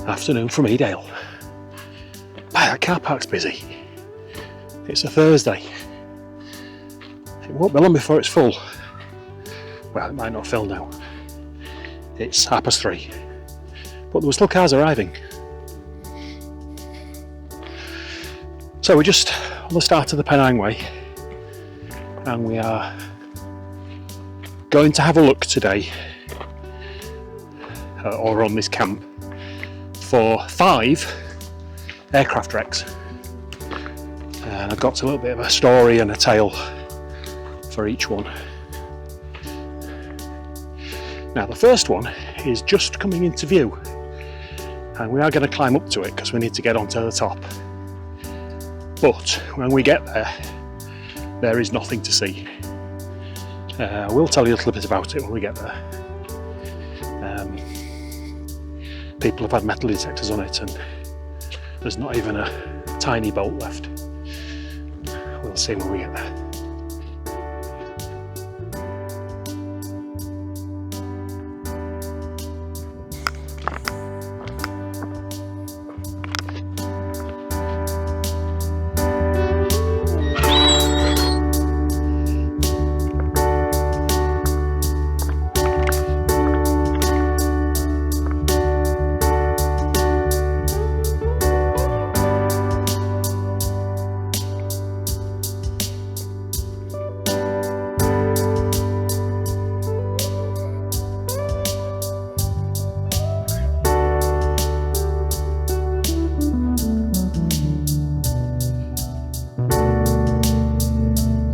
Afternoon from Edale. Wow, that car park's busy. It's a Thursday. It won't be long before it's full. Well, it might not fill now. It's 3:30. But there were still cars arriving. So we're just on the start of the Pennine Way, and we are going to have a look today, or on this camp, for 5 aircraft wrecks. And I've got a little bit of a story and a tale for each one. Now the first one is just coming into view, and we are going to climb up to it because we need to get onto the top. But when we get there, there is nothing to see. We'll tell you a little bit about it when we get there. People have had metal detectors on it and there's not even a tiny bolt left. We'll see when we get there.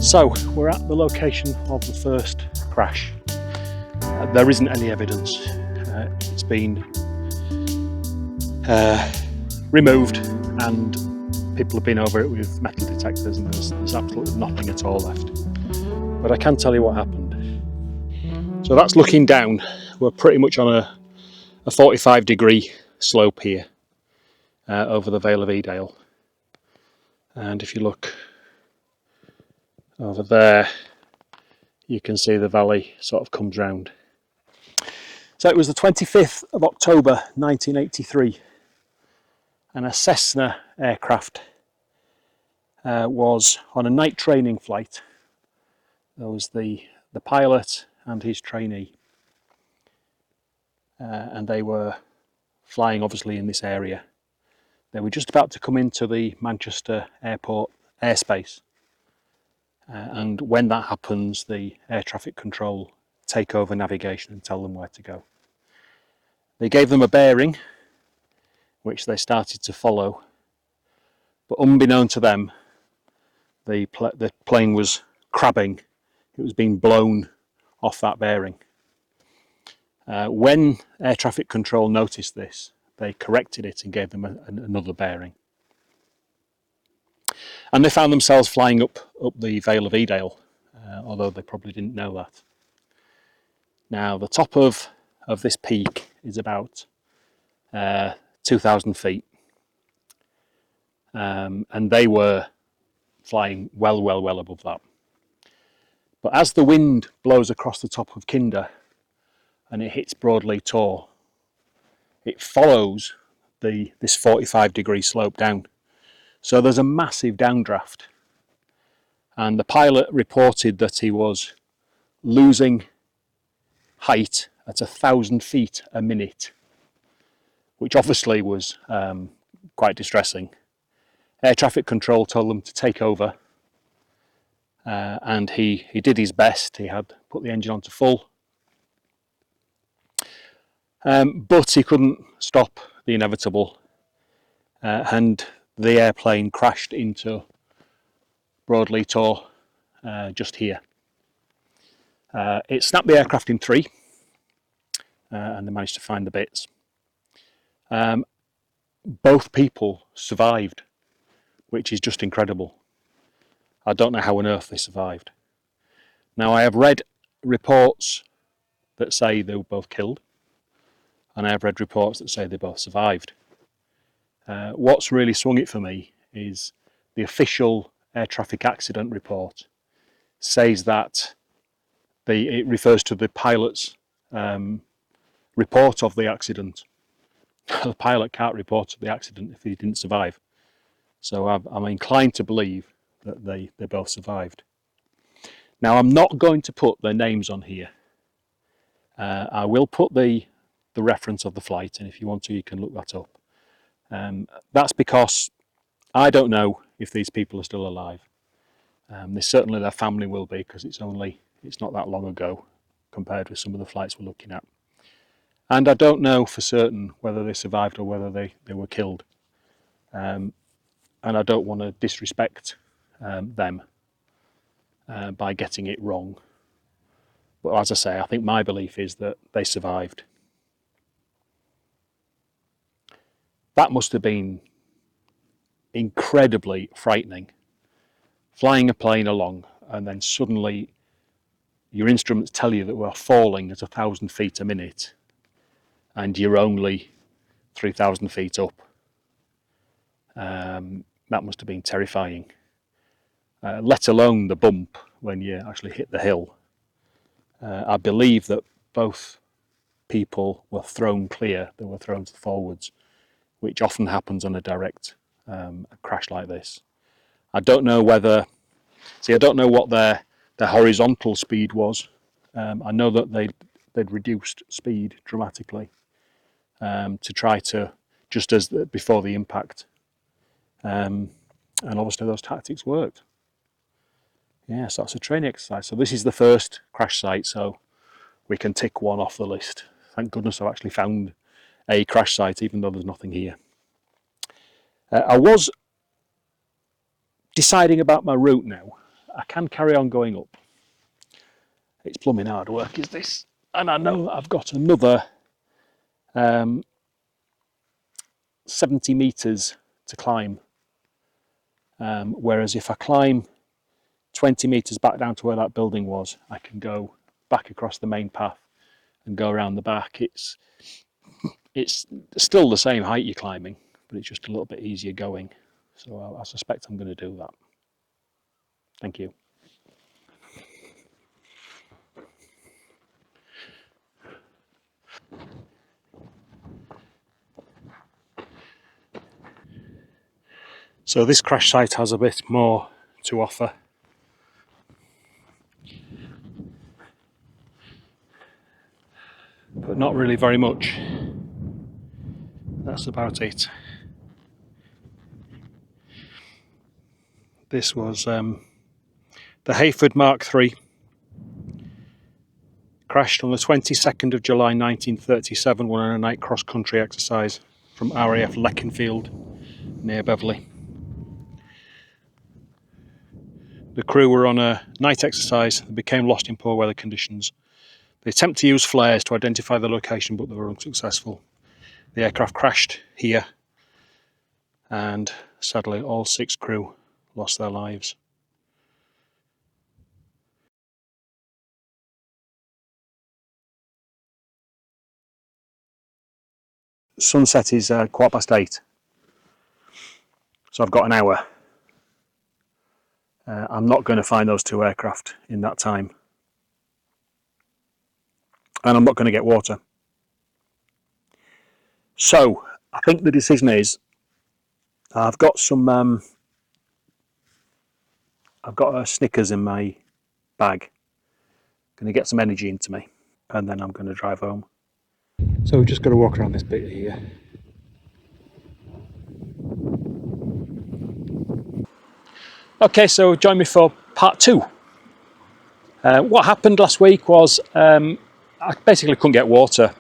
So we're at the location of the first crash. There isn't any evidence. It's been removed and people have been over it with metal detectors, and there's absolutely nothing at all left. But I can tell you what happened. So that's looking down. We're pretty much on a 45-degree slope here over the Vale of Edale. And if you look over there, you can see the valley sort of comes round. So it was the 25th of October 1983, and a Cessna aircraft was on a night training flight. There was the pilot and his trainee, and they were flying obviously in this area. They were just about to come into the Manchester airport airspace. And when that happens, the air traffic control take over navigation and tell them where to go. They gave them a bearing, which they started to follow, but unbeknown to them, the plane was crabbing. It was being blown off that bearing. When air traffic control noticed this, they corrected it and gave them another bearing. And they found themselves flying up the Vale of Edale, although they probably didn't know that. Now, the top of this peak is about 2,000 feet, and they were flying well above that. But as the wind blows across the top of Kinder and it hits Broadley Tor, it follows this 45-degree slope down. So there's a massive downdraft, and the pilot reported that he was losing height at 1,000 feet a minute, which obviously was quite distressing. Air traffic control told them to take over, and he did his best. He had put the engine on to full, but he couldn't stop the inevitable, and the airplane crashed into Broadley Tor just here. It snapped the aircraft in 3, and they managed to find the bits. Both people survived, which is just incredible. I don't know how on earth they survived. Now, I have read reports that say they were both killed, and I have read reports that say they both survived. What's really swung it for me is the official air traffic accident report says that it refers to the pilot's report of the accident. The pilot can't report the accident if he didn't survive. So I'm inclined to believe that they both survived. Now, I'm not going to put their names on here. I will put the reference of the flight, and if you want to, you can look that up. That's because I don't know if these people are still alive. Certainly their family will be, because it's not that long ago compared with some of the flights we're looking at. And I don't know for certain whether they survived or whether they were killed. And I don't want to disrespect them by getting it wrong. But as I say, I think my belief is that they survived. That must have been incredibly frightening. Flying a plane along and then suddenly your instruments tell you that we're falling at 1,000 feet a minute and you're only 3,000 feet up. That must have been terrifying. Let alone the bump when you actually hit the hill. I believe that both people were thrown clear, they were thrown forwards, which often happens on a direct crash like this. I don't know what their horizontal speed was. I know that they'd reduced speed dramatically to try to, just as before the impact. And obviously those tactics worked. Yeah, so that's a training exercise. So this is the first crash site, so we can tick one off the list. Thank goodness I've actually found a crash site, even though there's nothing here. I was deciding about my route now. I can carry on going up. It's plumbing hard work, is this? And I know that I've got another 70 metres to climb. Whereas if I climb 20 metres back down to where that building was, I can go back across the main path and go around the back. It's still the same height you're climbing, but it's just a little bit easier going. So I suspect I'm going to do that. Thank you. So this crash site has a bit more to offer. But not really very much. That's about it. This was the Hayford Mark III. Crashed on the 22nd of July 1937 when on a night cross-country exercise from RAF Leconfield near Beverley. The crew were on a night exercise and became lost in poor weather conditions. They attempted to use flares to identify the location, but they were unsuccessful. The aircraft crashed here, and sadly all 6 crew lost their lives. Sunset is 8:15, so I've got an hour. I'm not going to find those 2 aircraft in that time, and I'm not going to get water. So I think the decision is, I've got some I've got a Snickers in my bag. I'm going to get some energy into me, and then I'm going to drive home. So we've just got to walk around this bit here. Okay, so join me for part 2. What happened last week was I basically couldn't get water.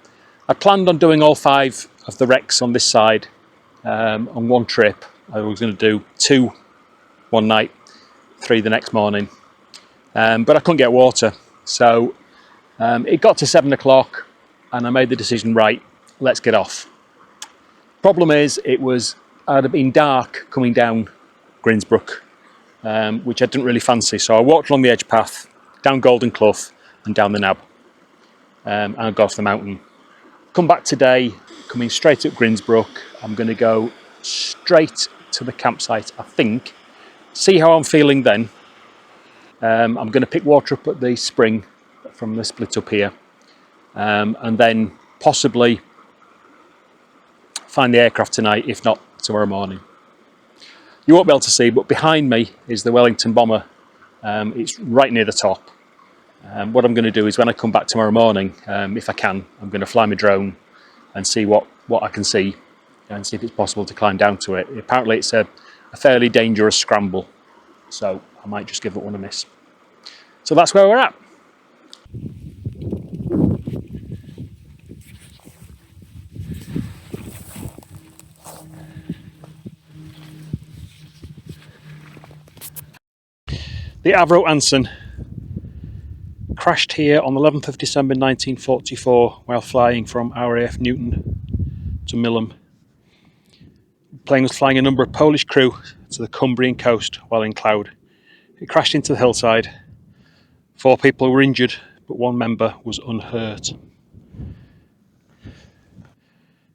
I planned on doing all 5 of the wrecks on this side on one trip. I was going to do 2 one night, 3 the next morning, but I couldn't get water. So it got to 7 o'clock and I made the decision, right, let's get off. Problem is, it had been dark coming down Grindsbrook, which I didn't really fancy. So I walked along the edge path, down Golden Clough and down the Nab, and I got off the mountain. Come back today, coming straight up Grindsbrook. I'm going to go straight to the campsite, I think. See how I'm feeling then. I'm going to pick water up at the spring from the split up here, and then possibly find the aircraft tonight, if not tomorrow morning. You won't be able to see, but behind me is the Wellington bomber. It's right near the top. What I'm going to do is when I come back tomorrow morning, if I can, I'm going to fly my drone and see what I can see and see if it's possible to climb down to it. Apparently it's a fairly dangerous scramble, so I might just give it one a miss. So that's where we're at. The Avro Anson crashed here on the 11th of December 1944 while flying from RAF Newton to Milham. The plane was flying a number of Polish crew to the Cumbrian coast while in cloud. It crashed into the hillside. 4 people were injured, but 1 member was unhurt.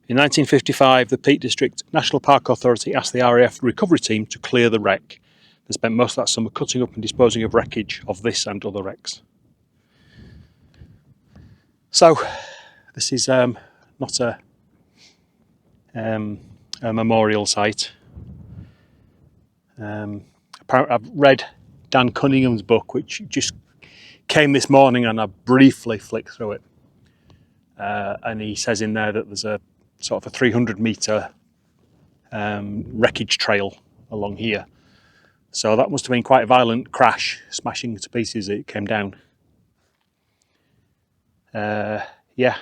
In 1955, the Peak District National Park Authority asked the RAF recovery team to clear the wreck. They spent most of that summer cutting up and disposing of wreckage of this and other wrecks. So, this is not a memorial site. I've read Dan Cunningham's book, which just came this morning, and I briefly flicked through it. And he says in there that there's a sort of a 300-metre wreckage trail along here. So that must have been quite a violent crash, smashing to pieces as it came down. Yeah,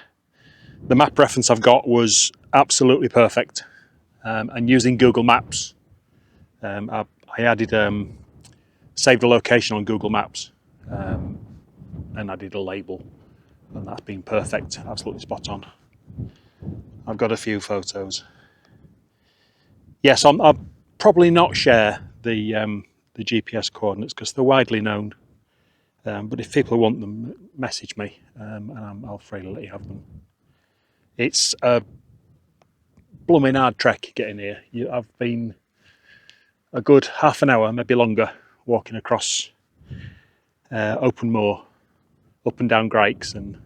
the map reference I've got was absolutely perfect. And using Google Maps, I added saved a location on Google Maps and added a label, and that's been perfect, absolutely spot on. I've got a few photos. Yes, I'll probably not share the GPS coordinates because they're widely known. But if people want them, message me, and I'll freely let you have them. It's a blooming hard trek getting here. I've been a good half an hour, maybe longer, walking across open moor, up and down Grikes and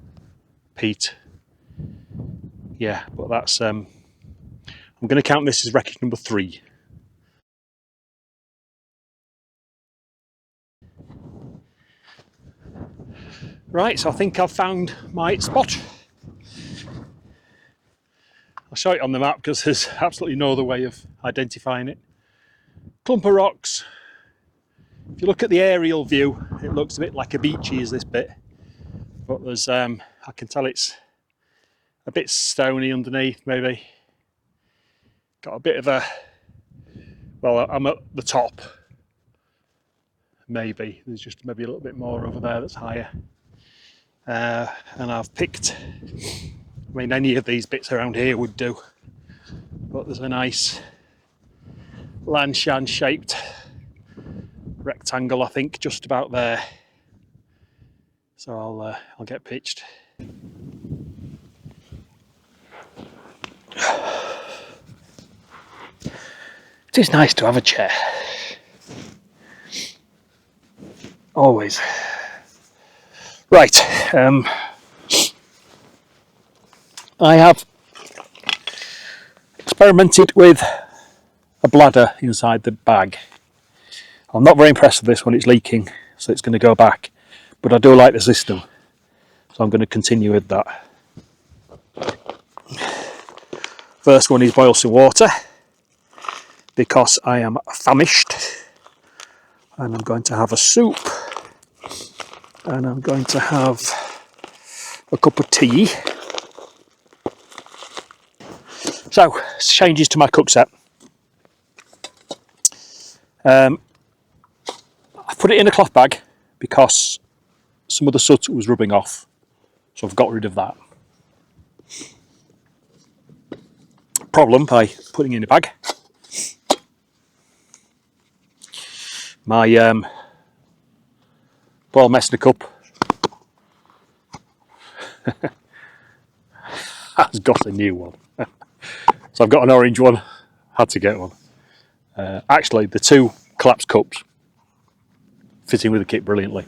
peat. Yeah, but that's I'm going to count this as wreckage number 3. Right, so I think I've found my spot. I'll show it on the map because there's absolutely no other way of identifying it. Clump of rocks. If you look at the aerial view, it looks a bit like a beachy as this bit, but there's I can tell it's a bit stony underneath, maybe. Got a bit of a, well, I'm at the top, maybe. There's just maybe a little bit more over there that's higher. And I've picked, I mean, any of these bits around here would do, but there's a nice Lanshan shaped rectangle, I think, just about there. So I'll get pitched. It is nice to have a chair. Always. Right. I have experimented with a bladder inside the bag. I'm not very impressed with this one, it's leaking, so it's going to go back. But I do like the system, so I'm going to continue with that. First one is boil some water, because I am famished. And I'm going to have a soup. And I'm going to have a cup of tea. So, changes to my cook set. I've put it in a cloth bag because some of the soot was rubbing off, so I've got rid of that. Problem by putting it in a bag. My boil mess in a cup has got a new one. So I've got an orange one, Had to get one. Actually, the two collapsed cups fitting with the kit brilliantly,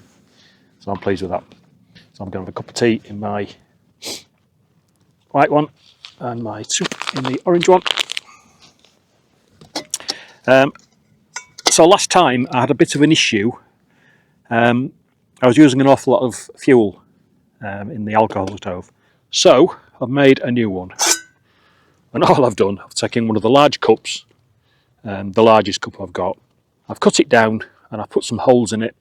so I'm pleased with that. So I'm going to have a cup of tea in my white one and my soup in the orange one. So last time I had a bit of an issue. I was using an awful lot of fuel in the alcohol stove, so I've made a new one. And all I've done, I've taken one of the large cups, the largest cup I've got. I've cut it down and I've put some holes in it.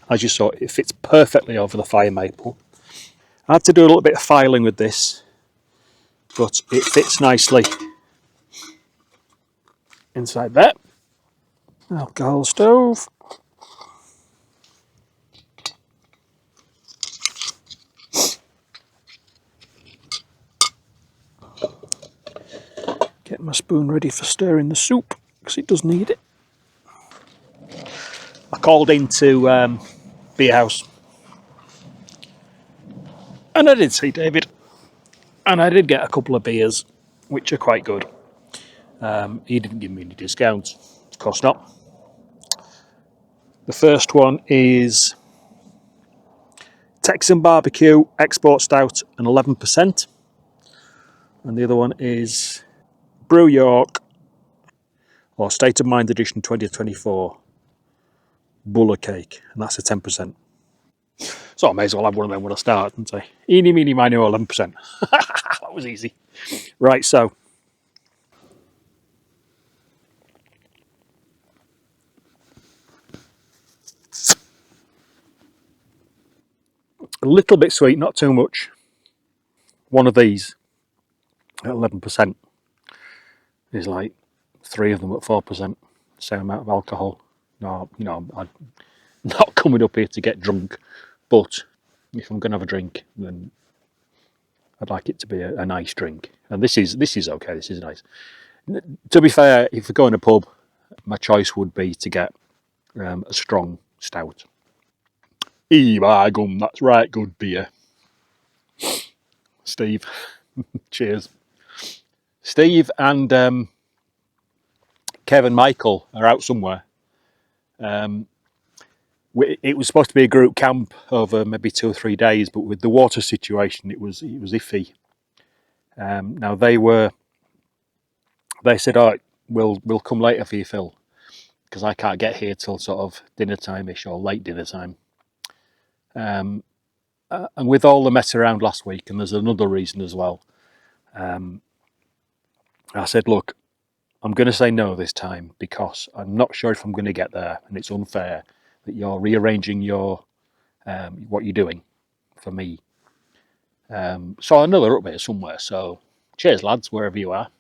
As you saw, it fits perfectly over the fire maple. I had to do a little bit of filing with this, but it fits nicely inside there. Alcohol stove. Get my spoon ready for stirring the soup, because it does need it. I called into Beer House, and I did see David, and I did get a couple of beers, which are quite good. He didn't give me any discounts, of course not. The first one is Texan Barbecue Export Stout and 11%, and the other one is Brew York or State of Mind Edition 2024 Buller Cake, and that's a 10%. So I may as well have one of them when I start and say, eeny, meeny, miny, 11%. That was easy. Right, so a little bit sweet, not too much. One of these at 11% is like 3 of them at 4%, same amount of alcohol. No, you know, I'm not coming up here to get drunk, but if I'm going to have a drink, then I'd like it to be a nice drink. And this is okay. This is nice. To be fair, if I go in a pub, my choice would be to get a strong stout. By gum, that's right, good beer. Steve, cheers. Steve and Kev and Michael are out somewhere. It was supposed to be a group camp over maybe 2 or 3 days, but with the water situation, it was iffy. Now they said, "Oh, we'll come later for you, Phil, because I can't get here till sort of dinner time-ish or late dinner time." And with all the mess around last week, and there's another reason as well, I said, "Look, I'm going to say no this time because I'm not sure if I'm going to get there, and it's unfair that you're rearranging your what you're doing for me. So I know they're up here somewhere. So cheers, lads, wherever you are."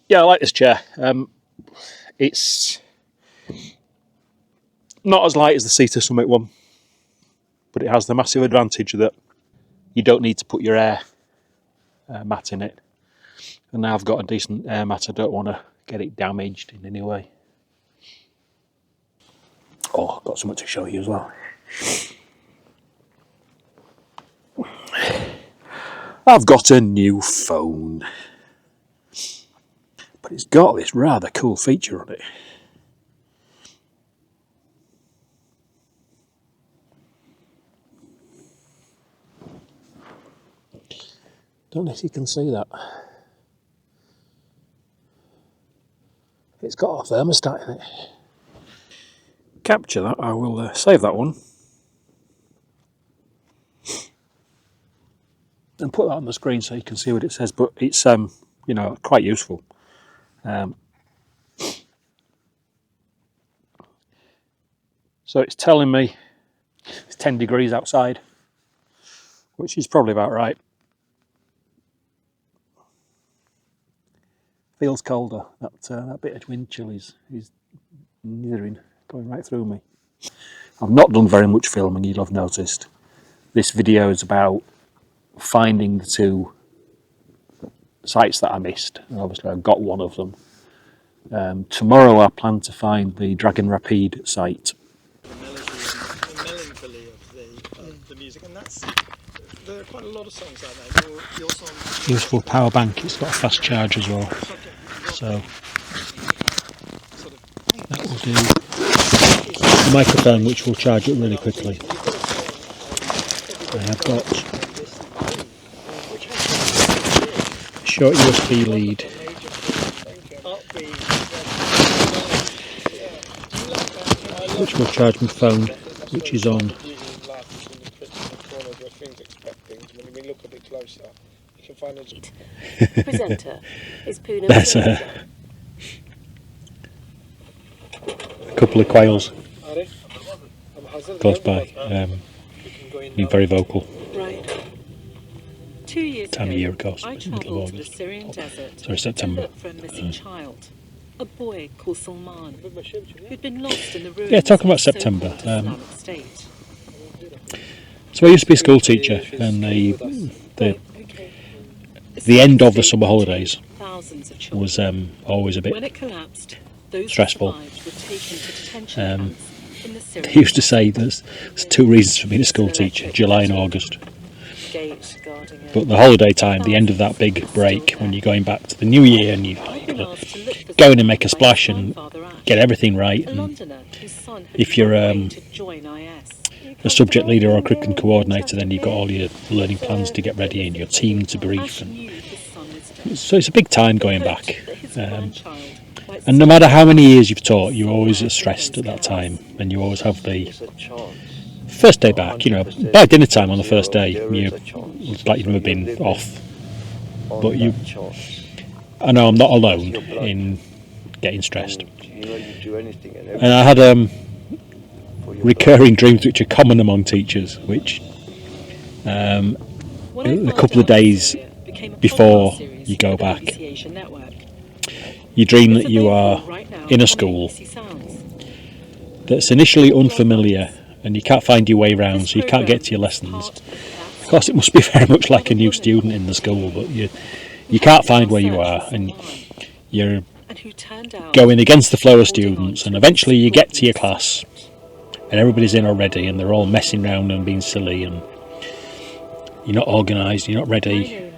Yeah, I like this chair. It's not as light as the Seater Summit one, but it has the massive advantage that you don't need to put your air mat in it. And now I've got a decent air mat, I don't want to get it damaged in any way. Oh, I've got something to show you as well. I've got a new phone, but it's got this rather cool feature on it. Don't know if you can see that. It's got a thermostat in it. Capture that, I will save that one and put that on the screen so you can see what it says, but it's you know, quite useful. So it's telling me it's 10 degrees outside, which is probably about right. Feels colder. That bit of wind chill is nithering, going right through me. I've not done very much filming, you'll have noticed. This video is about finding the 2 sites that I missed, and obviously I've got one of them. Tomorrow I plan to find the Dragon Rapide site. The melancholy of the music, and there are quite a lot of songs out there. Your song, Useful power bank. It's got a fast charge as well, so that will do. A microphone which will charge it really quickly. I have got a short USB lead. Which will charge my phone, which is on. Presenter is Puna. That's a couple of quails close by, being very vocal. Right. 2 years Time of ago, year, of course, I it's the middle of travelled to the August. Syrian desert Sorry, to September. look for a missing child, a boy called Salman, who'd been lost in the ruins. Yeah, talking about of the September, so-called Islamic State. So I used to be a school teacher, and the end of the summer holidays Thousands of children. was always a When bit. it collapsed, those stressful. who survived were taken to detention camps in the Syrian He used to desert. say there's two reasons for being a school teacher: July and August. Gate guarding it. But the holiday time, the end of that big break, when you're going back to the new year and you've I've been got asked to look for to go in and someone make a like splash my and grandfather Ash, get everything right. a And Londoner whose son had if you're, run away to join IS. a subject leader or a curriculum coordinator, then you've got all your learning plans to get ready and your team to brief. Ash And knew his son was dead. so it's a big time going Hoped back. that his grandchild might And no matter how many years you've taught, you're always stressed at that time, and you always have the first day back. You know, by dinner time on the first day, it's like you've never been off. But I know I'm not alone in getting stressed. And I had recurring dreams which are common among teachers, which a couple of days before you go back, you dream that you are in a school that's initially unfamiliar and you can't find your way around, so you can't get to your lessons. Of course, it must be very much like a new student in the school, but you can't find where you are, and you're going against the flow of students, and eventually you get to your class and everybody's in already and they're all messing around and being silly, and you're not organised, you're not ready.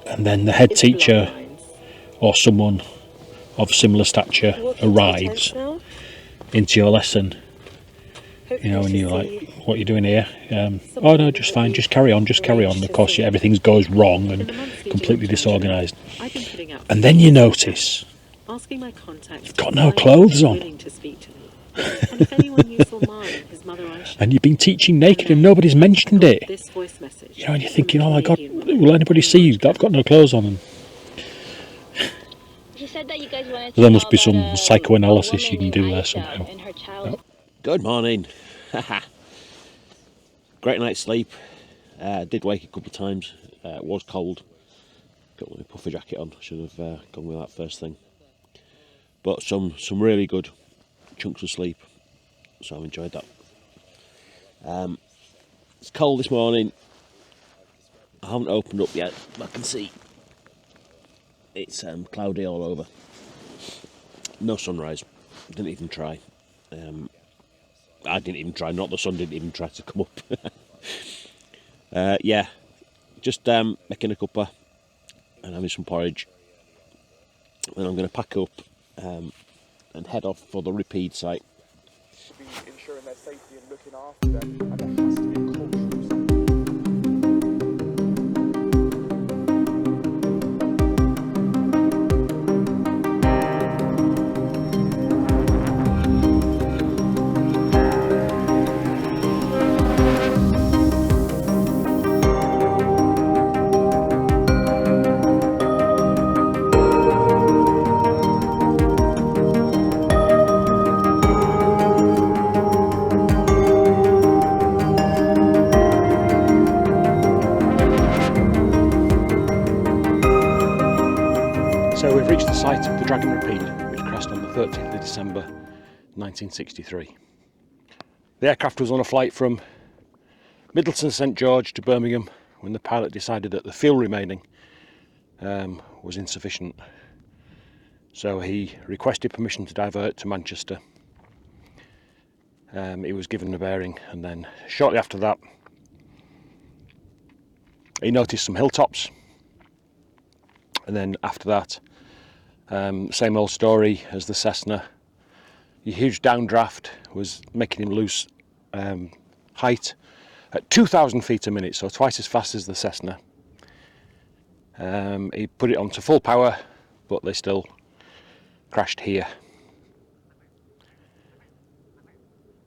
And then the head teacher or someone of similar stature arrives into your lesson, you know, and you're like, what are you doing here? Oh no, just fine, just carry on. Of course, everything goes wrong and completely disorganised. And then you notice you've got no clothes on. And you've been teaching naked and nobody's mentioned it. You know, and you're thinking, oh my God, will anybody see that I've got no clothes on? And there must be some psychoanalysis you can do there somehow. Good morning. Great night's sleep. Did wake a couple of times. It was cold. Got my puffer jacket on. Should have gone with that first thing. But some really good chunks of sleep. So I've enjoyed that. It's cold this morning. I haven't opened up yet, but I can see it's cloudy all over. No sunrise. Didn't even try. I didn't even try. Not the sun didn't even try to come up. Yeah, just making a cuppa and having some porridge. Then I'm going to pack up and head off for the Rapide site. ensuring their safety and looking after them, and there has to be a cultural So we've reached the site of the Dragon Rapide, which crashed on the 13th of December 1963. The aircraft was on a flight from Middleton St George to Birmingham when the pilot decided that the fuel remaining was insufficient. So he requested permission to divert to Manchester. he was given a bearing, and then shortly after that he noticed some hilltops, and then after that same old story as the Cessna. A huge downdraft was making him lose height at 2,000 feet a minute, so twice as fast as the Cessna. He put it on to full power, but they still crashed here.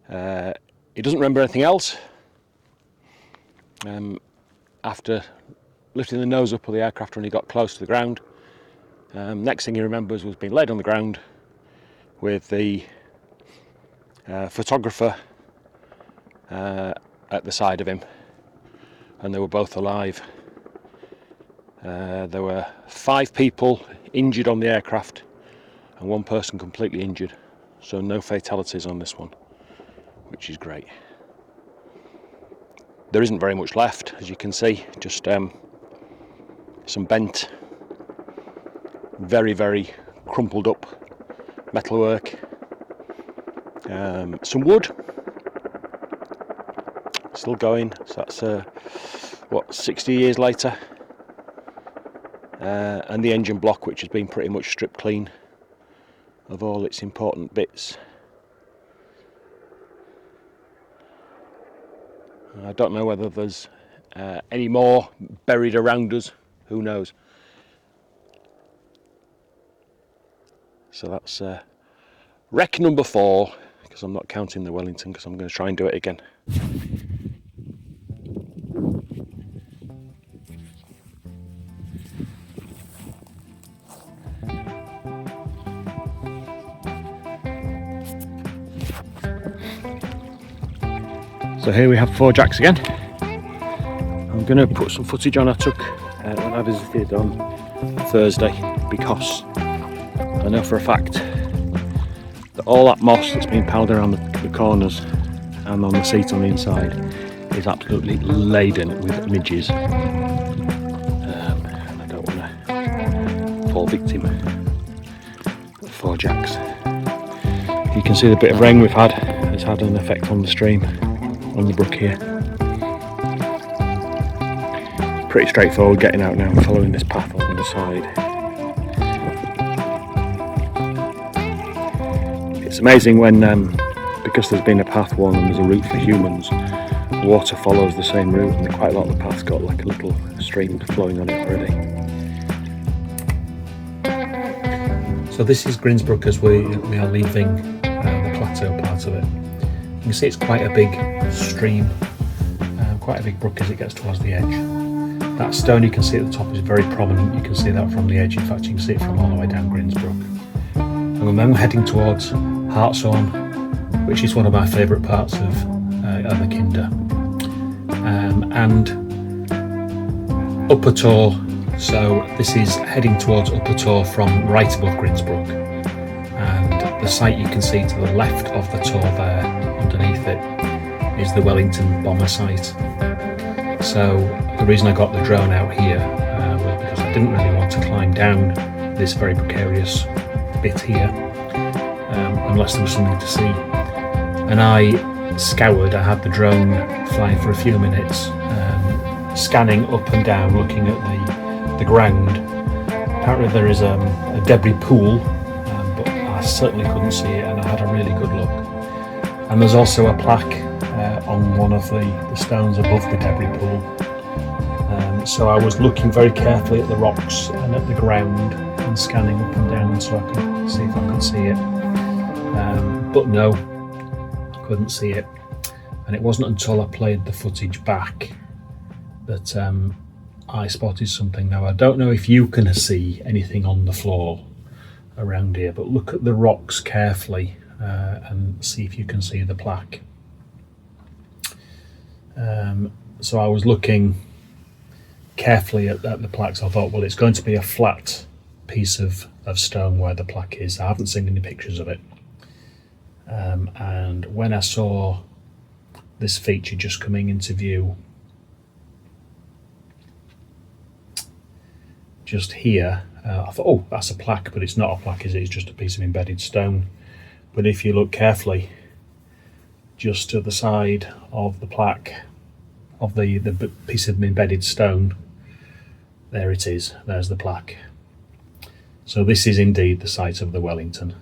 He doesn't remember anything else. After lifting the nose up of the aircraft when he got close to the ground, next thing he remembers was being laid on the ground with the photographer at the side of him, and they were both alive. There were 5 people injured on the aircraft and 1 person completely injured, so no fatalities on this one, which is great. There isn't very much left, as you can see, just some bent, very crumpled up metalwork, some wood still going, so that's what, 60 years later, and the engine block, which has been pretty much stripped clean of all its important bits. I don't know whether there's any more buried around us, who knows. So that's wreck number 4, because I'm not counting the Wellington, because I'm going to try and do it again. So here we have 4 jacks again. I'm going to put some footage on I took when I visited on Thursday, because I know for a fact that all that moss that's been piled around the corners and on the seat on the inside is absolutely laden with midges. And I don't want to fall victim of 4 jacks. You can see the bit of rain we've had has had an effect on the stream, on the brook here. Pretty straightforward getting out now, following this path on the side. It's amazing when, because there's been a path one and there's a route for humans, water follows the same route, and quite a lot of the path's got like a little stream flowing on it already. So this is Grindsbrook as we are leaving the plateau part of it. You can see it's quite a big stream, quite a big brook as it gets towards the edge. That stone you can see at the top is very prominent. You can see that from the edge. In fact, you can see it from all the way down Grindsbrook. And we're then heading towards Hartshorn, which is one of my favourite parts of the Kinder, and Upper Tor. So this is heading towards Upper Tor from right above Grindsbrook, and the site you can see to the left of the Tor there, underneath it, is the Wellington bomber site. So the reason I got the drone out here was because I didn't really want to climb down this very precarious bit here unless there was something to see. And I had the drone flying for a few minutes, scanning up and down, looking at the ground. Apparently there is a debris pool, but I certainly couldn't see it, and I had a really good look. And there's also a plaque on one of the stones above the debris pool. So I was looking very carefully at the rocks and at the ground and scanning up and down so I could see if I could see it. But no, I couldn't see it. And it wasn't until I played the footage back that I spotted something. Now I don't know if you can see anything on the floor around here, but look at the rocks carefully and see if you can see the plaque. So I was looking carefully at the plaques. I thought, well, it's going to be a flat piece of stone where the plaque is. I haven't seen any pictures of it. And when I saw this feature just coming into view just here, I thought, oh, that's a plaque, but it's not a plaque, is it? It's just a piece of embedded stone. But if you look carefully, just to the side of the plaque of the piece of embedded stone. There it is, there's the plaque. So this is indeed the site of the Wellington.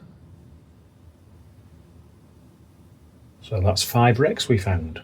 So that's 5 wrecks we found.